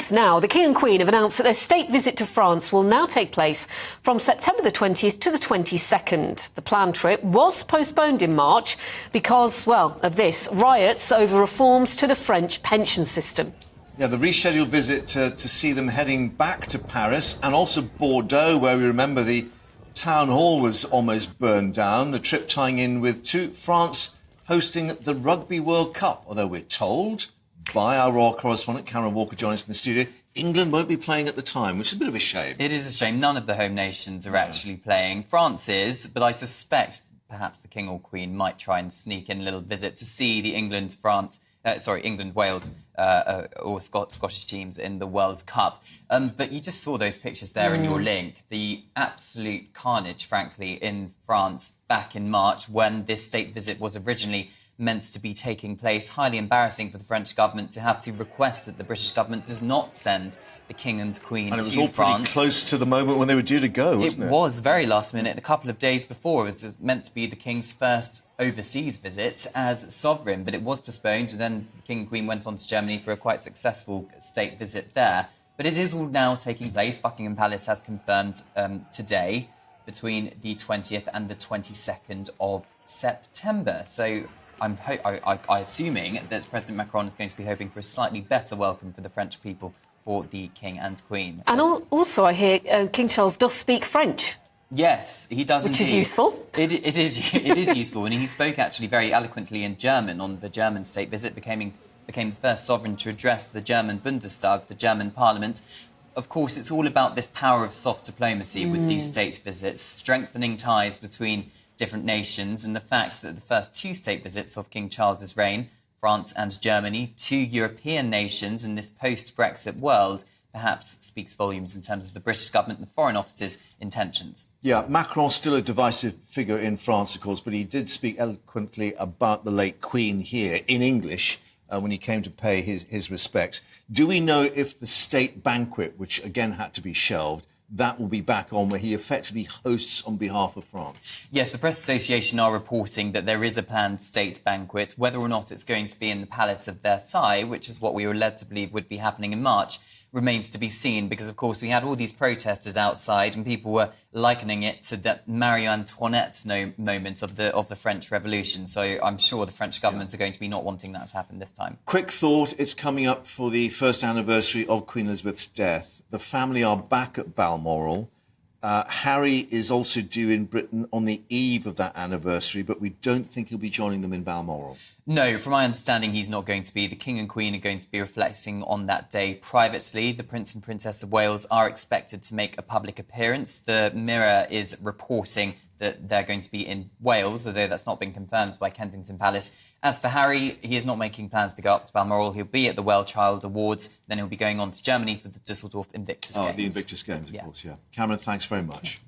Yes, now, the King and Queen have announced that their state visit to France will now take place from September the 20th to the 22nd. The planned trip was postponed in March because, well, of this, riots over reforms to the French pension system. Yeah, the rescheduled visit to see them heading back to Paris and also Bordeaux, where we remember the town hall was almost burned down. The trip tying in with France hosting the Rugby World Cup, although we're told by our royal correspondent, Cameron Walker, joining us in the studio, England won't be playing at the time, which is a bit of a shame. It is a shame. None of the home nations are actually playing. France is, but I suspect perhaps the King or Queen might try and sneak in a little visit to see the England-Wales or Scottish teams in the World Cup. But you just saw those pictures there in your link. The absolute carnage, frankly, in France back in March when this state visit was originally meant to be taking place. Highly embarrassing for the French government to have to request that the British government does not send the King and Queen to France. And it was all pretty close to the moment when they were due to go, wasn't it? It was very last minute. A couple of days before, it was meant to be the King's first overseas visit as sovereign, but it was postponed, and then the King and Queen went on to Germany for a quite successful state visit there. But it is all now taking place. Buckingham Palace has confirmed today between the 20th and the 22nd of September. So I'm assuming that President Macron is going to be hoping for a slightly better welcome for the French people for the King and Queen. And also, I hear King Charles does speak French. Yes, he does. Which is useful. It is useful, and he spoke actually very eloquently in German on the German state visit, became the first sovereign to address the German Bundestag, the German Parliament. Of course, it's all about this power of soft diplomacy with these state visits, strengthening ties between different nations, and the fact that the first two state visits of King Charles's reign, France and Germany, two European nations in this post-Brexit world, perhaps speaks volumes in terms of the British government and the Foreign Office's intentions. Yeah, Macron's still a divisive figure in France, of course, but he did speak eloquently about the late Queen here in English when he came to pay his respects. Do we know if the state banquet, which again had to be shelved, that will be back on, where he effectively hosts on behalf of France? Yes, the Press Association are reporting that there is a planned state banquet. Whether or not it's going to be in the Palace of Versailles, which is what we were led to believe would be happening in March, remains to be seen, because, of course, we had all these protesters outside and people were likening it to the Marie Antoinette moment of the French Revolution. So I'm sure the French government are going to be not wanting that to happen this time. Quick thought, it's coming up for the first anniversary of Queen Elizabeth's death. The family are back at Balmoral. Harry is also due in Britain on the eve of that anniversary, but we don't think he'll be joining them in Balmoral. No, from my understanding, he's not going to be. The King and Queen are going to be reflecting on that day privately. The Prince and Princess of Wales are expected to make a public appearance. The Mirror is reporting that they're going to be in Wales, although that's not been confirmed by Kensington Palace. As for Harry, he is not making plans to go up to Balmoral. He'll be at the Well Child Awards, then he'll be going on to Germany for the Düsseldorf Invictus Games. Oh, the Invictus Games, of course, yeah. Cameron, thanks very much.